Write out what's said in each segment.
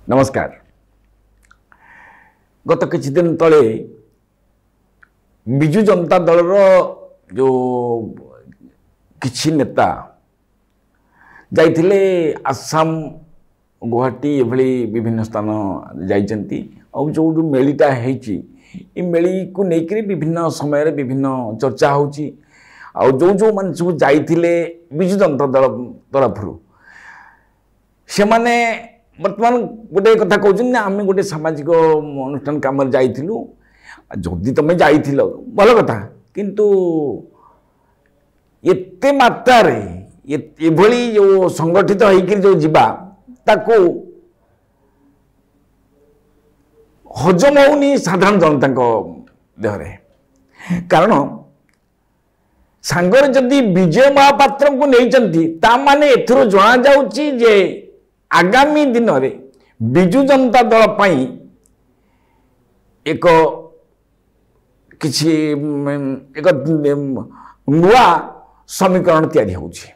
नमस्कार। गत किछि दिन तले बिजु जनता दल जो किछि नेता जाइथिले आसाम गुवाहाटी एभली विभिन्न स्थान जाइचंती और जो मेलीटा हेची ई मेली को लेकर विभिन्न समय विभिन्न चर्चा होची और जो मान सब जाइथिले बिजु जनता दल तरफ से माने वर्तमान गोटे कथा कहते आम गोटे सामाजिक अनुष्ठान कम जाइलु जदि तुम जाइल भल कथा किंतु एते मात्रा एभली जो संगठित होकर जो जीवा ताको हजम होनी साधारण जनता देहरे कारण सांगर जदि विजय महापात्र को नहीं ताने एथरो जना जाउची जे आगामी दिन में बिजु जनता दल पाई एक किसी एक नुआ समीकरण तैयारी होउछि।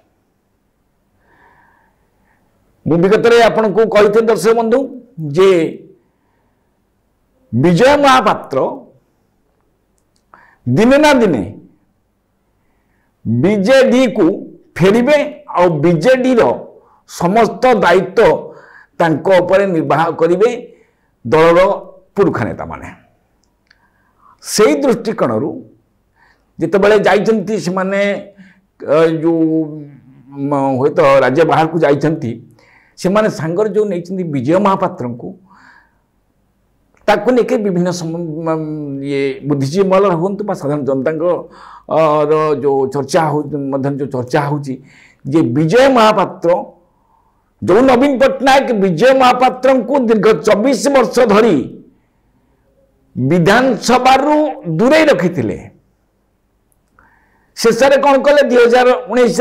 मु विगत आपन को कहते दर्शक बंधु जे विजय महापात्र दिने ना दिने बीजेडी को फेरिबे और बीजेडी रो समस्त दायित्व तांको ऊपर निर्वाह करिवे दलर पुरुखा नेता माने से दृष्टिकोण जिते बड़े जाइछंती से माने जो होय तो राज्य बाहर को जाइछंती से माने सांगर जो नहीं विजय महापात्र को ताको लेके विभिन्न ये बुद्धिजीवी मल हूँ साधारण जनता जो चर्चा हो जो चर्चा होची जे विजय महापात्र जो नवीन पट्टनायक विजय महापात्र को दीर्घ 24 वर्ष धरी विधानसभा दूरे रखी शेष कौन कले 2019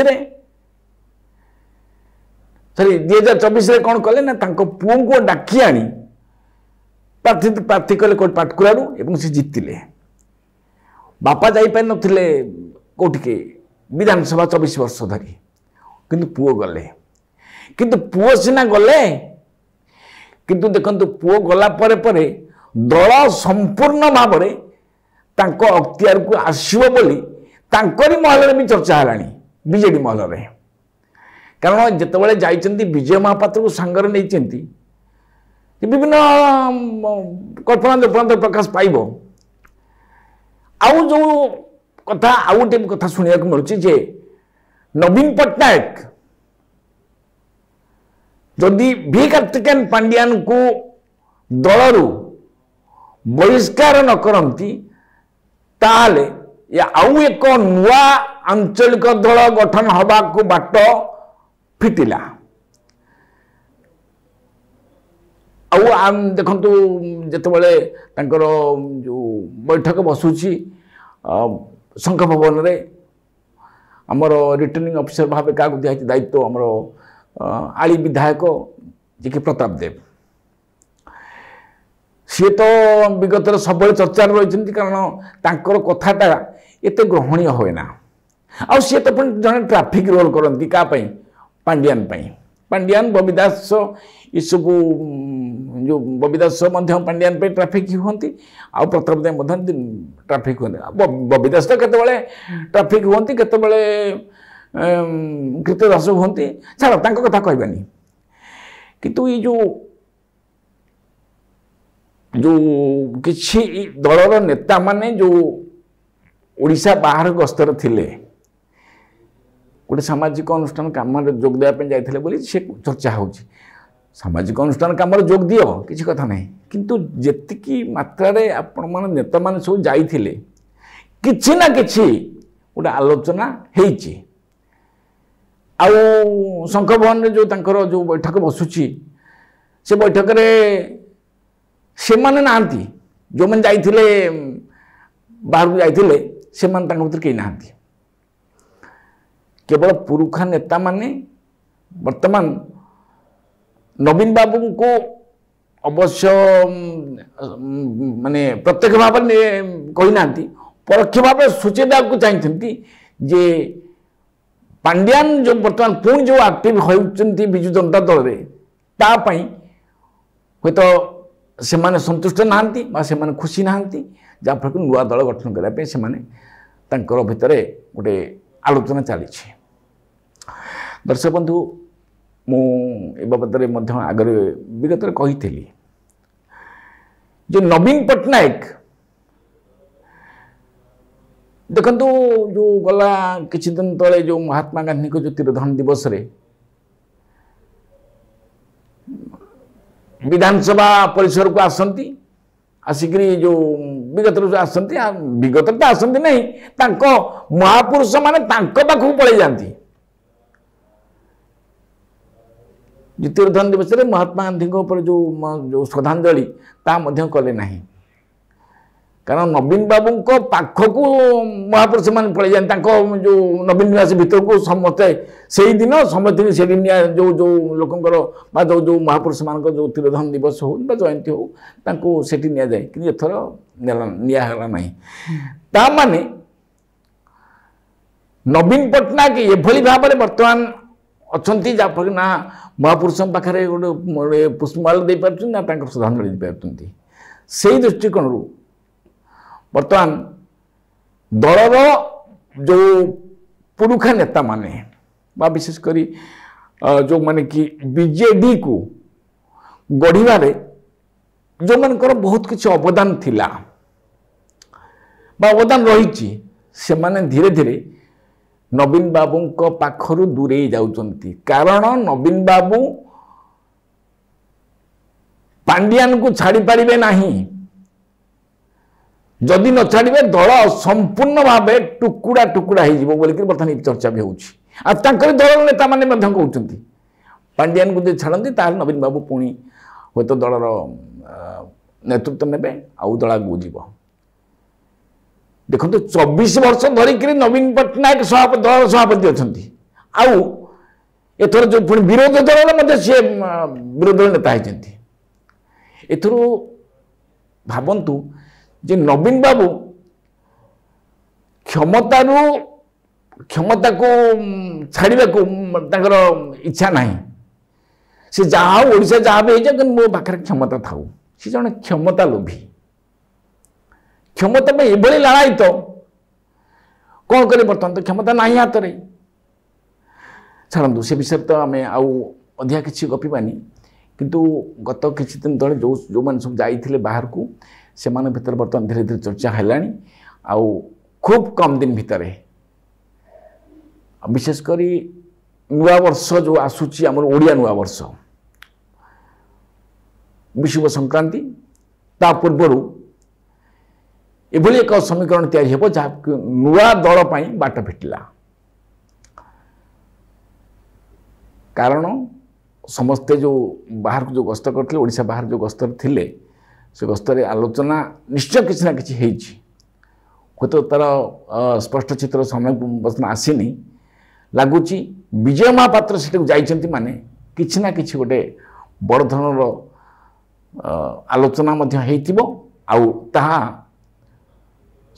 सॉरी 2024 कौन कले ना पुओ को डाकी आनी प्रार्थी कले कोट पाटकुरारू एवं से जीतिले बापा जापार नथिले कोटिके विधानसभा 24 वर्ष धरी किंतु पुओ गले किंतु पुओ सिना गले किंतु देखंतु पुओ गला परे परे दल संपूर्ण भाव में तांको अख्तियार को आसीबो बोली तांकरी महल में भी चर्चा हलानी बीजेडी महल में कारण जितेबाला जाइछंती विजय महापात्र को सांगर नहीं विभिन्न कल्पना जल्पना प्रकाश पाइब आउ जो कथा आउ गोटे कथा शुणा मिलूँ जे नवीन पट्टनायक जदि भी कार्तिकेयन पांड्यान को दलरू बहिष्कार न करती ताले आउ एक नुआ आंचलिक दल गठन हवा को बाट फिटिला आम देखंतु जेतेबेले तांकर जो बैठक बसुची शंख भवन रे आमर रिटर्निंग ऑफिसर भाव क्या दिया दायित्व आमर आली विधायक जे कि प्रताप देव सी तो विगत सब चर्चा रही कारण तांकर कथाटा एत ग्रहणीय हुए ना आ सी तो जड़े ट्राफिक रोल करती क्या पांड्यान पांड्यान बबी दास ये सब जो बबी दास पांड्यान पे ट्राफिक होती आ प्रताप देव ट्राफिक होती बबी दास तो केतबेले ट्राफिक होती केतबेले कृत्य दास होती छाड़ तांको कथा कहबानी किंतु ये जो किछि दलर नेता माने जो ओडिशा बाहर गस्तर थिले गोटे सामाजिक अनुष्ठान कम जोग देवाई जाइए बोली से चर्चा हो सामाजिक अनुष्ठान कम जोग दियो किसी कथा नहीं किंतु जेतिकी मात्रा रे आपण मान नेता मान सब जाइथिले किछि ना किछि गोटे आलोचना हेइछि आउ शंख भवन रे जो तांकर जो बैठक बसुची से बैठक रे से माने नांती जो मन जाइथिले बाहर को जाइथिले से मान तांक भीतर कई नांती केवल पुरुखा नेता माने वर्तमान नवीन बाबू को अवश्य माने प्रत्यक्ष भाव में कही ना परोक्ष भाव सूचय देवाक चाहती जे पांड्यान जो बर्तमान पुणी जो एक्टिव होती विजु जनता दल में तापाई हूँ तो से माने संतुष्ट नहांती बा से माने खुशी नहांती जाफल कि नुआ दल गठन करने से माने तांकर भितर गोटे आलोचना चली। दर्शक बंधु मु ए बाबद आगे विगत कही जो नवीन पट्टनायक देखु जो गला किछि दिन तले जो महात्मा गांधी को जो तिरोधान दिवस रे विधानसभा परिसर को आसंती आसिकरी जो विगत आसंती विगत तो आसंती नहीं तांको महापुरुष माने तांको पाखु पळै जांती। जो तिरोधान दिवस रे महात्मा गांधी ऊपर जो श्रद्धांजलि ता मध्य कले नहीं कारण नवीन बाबू को पाखक महापुरुष मान पड़े जाए जो नवीन निवास भीतर को समस्ते से दिन समस्त से जो जो लोकंर जो जो महापुरुष मान जो तिरोधान दिवस हो जयंती हो से जाए कि एथर निगला ना ता माने नवीन पट्टनायक एभली भाव में बर्तमान अच्छा जहाँफल ना महापुरुष पाखे गोटे पुष्पमाल दे पार्टी ना श्रद्धांजलि दे पार्टी से दृष्टिकोण बर्तमान दलर जो पुरुखा नेता माने बा विशेषकर जो माने कि बीजेडी को गढ़िबारे जो मानकर बहुत किसी अवदान थिला बा अवदान रही से माने धीरे धीरे नवीन बाबू को पाखरु दूरे जाउचंती कारण नवीन बाबू पांडियान को छाड़ी पारिबे नहीं जदि न छाड़े दल संपूर्ण भाव टुकुड़ा टुकुड़ा हो बर्तमान चर्चा भी होकर दल नेता मैंने कहते पांडियान को जो छाड़ती ताल नवीन बाबू पुणी हे तो दलर नेतृत्व ने आउ दल आगे जीव देखो 24 वर्ष धरिक नवीन पट्टनायक दल सभापति अच्छा एथर जो पुणी विरोध दल सी विरोध नेता होती एथर भावतु जे नवीन बाबू क्षमता को छाड़ा को इच्छा नहीं से जहाँ ओडिशा जहाँ भी हो मो पाखे क्षमता था सी जन क्षमता लोभी क्षमता में ये लालायित कौन करे बर्तमान तो क्षमता ना हाथ में छाड़ू से विषय तो आम आधिका किसी गपीबानी किंतु गत किसी दिन तले जो जो मैंने सब जाइए बाहर को से भीतर बर्तमान धीरे धीरे चर्चा है खूब कम दिन भितर विशेषकर नुआ वर्ष जो आसूची आम ओडिया नुआ वर्ष विषुव संक्रांति ता पूर्वर एभली एक समीकरण तैयारी हो जहाँ नुआ दल पाई बाट फिटिला कारण समस्ते जो बाहर को जो गस्त करते ओडिशा बाहर जो गस्त थे से गस्तर आलोचना निश्चय किसी ना कि तो तार स्पष्ट चित्र समय बर्तमान आसीनी लगुच विजय महापात्र से जाइछंती माने किछि ना किछि गोटे बड़ धरणर आलोचना मध्य हेइतिबो आउ ताहा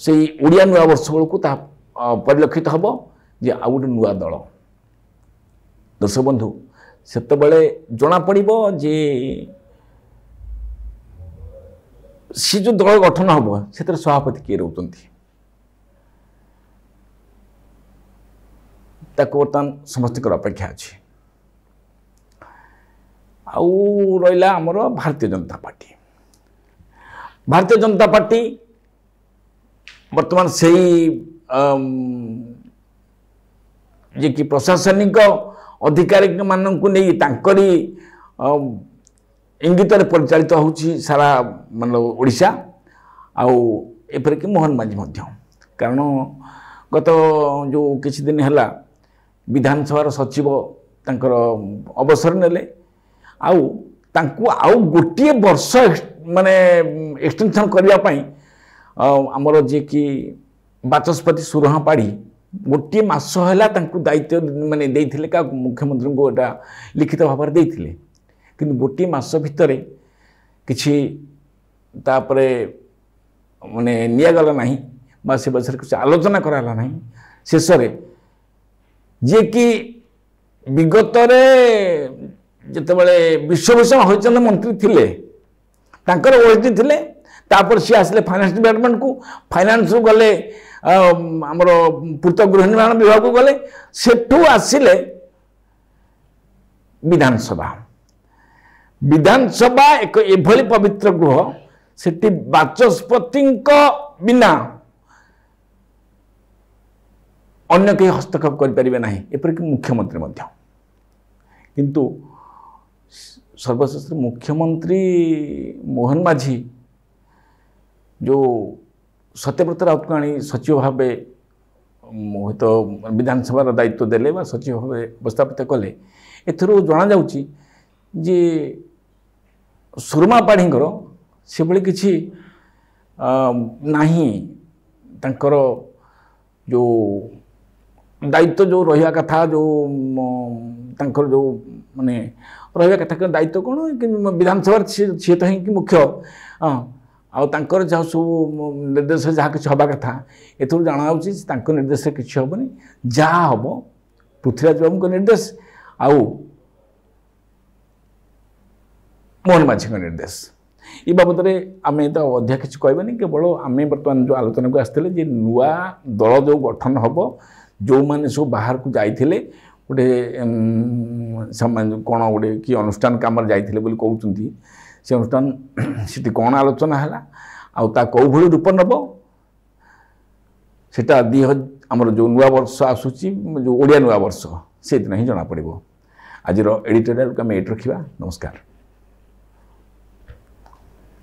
से ओडिया नुआ वर्ष बेलू ताहा परिलक्षित हबो जे आउ गोटे नुआ दल दर्शक बंधु सेतबेले जना पड़िबो जे सी जो दल गठन हम से सभापति किए रोचंती बर्तमान समस्त अपेक्षा अच्छी आउ रहा आमर भारतीय जनता पार्टी बर्तमान से जे कि प्रशासनिक अधिकारी मानू नहीं तांकरी इंगित परिचालित होची सारा मतलब ओडिशा आपर कि मोहन माझी कारण गत जो किसी दिन है विधानसभा सचिव तांकर अवसर नेले आउ गोटे वर्ष माने एक्सटेंशन करने आमर जी कि बाचस्पति सुरहा पाड़ी गोटे मास है दायित्व माने देइथिले का मुख्यमंत्री को एटा लिखित भाव में देइथिले किंतु गोटे मास भितर किछि तापरे माने नियागला नहीं बा से बस कुछ आलोचना कराला नहीं शेष जे कि विगत जितेबाला विश्वभूषण हरिचंद्र मंत्री थिले तांकर ओएसडी थिले तापर सी आसले फाइनेंस डिपार्टमेंट को फाइनेंस गले आमर पूर्त गृह निर्माण विभाग को गले सेठू आसिले विधानसभा विधानसभा एक एभली पवित्र गृह सेठी बाचस्पति बिना अन्य कहीं हस्तक्षेप करें ना एपरिक मुख्यमंत्री मध्य किंतु सर्वश्रेष्ठ मुख्यमंत्री मोहन माझी जो सत्यव्रत राउत को आनी सचिव भाव तो विधानसभा दायित्व देले बा सचिव भाव उपस्थापित कले एथरू जना जाउची जे सुरमा पाढ़ींकर से भली किछि नाही तांकर जो दायित्व जो रहा कथा जो तांकर जो माने रहा कथा दायित्व कौन कि विधानसभा सी तो ही मुख्य आउर जहाँ सब निर्देश जहाँ कि हवा कथा एथुर जाना निर्देश किसी हेनी जहाँ हम पृथ्वीराज बाबू निर्देश आउ मोहन माझी निर्देश ये बाबद आम तो अधिक किसी कहबानी केवल आम बर्तमान जो आलोचना को आसते नुआ दल जो गठन हम जो मैंने सब बाहर को जाइए गोटे कौन गोटे कि अनुष्ठान कम जाइए कहते से अनुष्ठान से कौन आलोचना है आ कौ भली रूप नब सेटा आमर जो नुआ वर्ष आसूची जो ओडिया नुआ वर्ष से दिन ही जना पड़ो आज एडिटोरियल को आम एट रखा नमस्कार।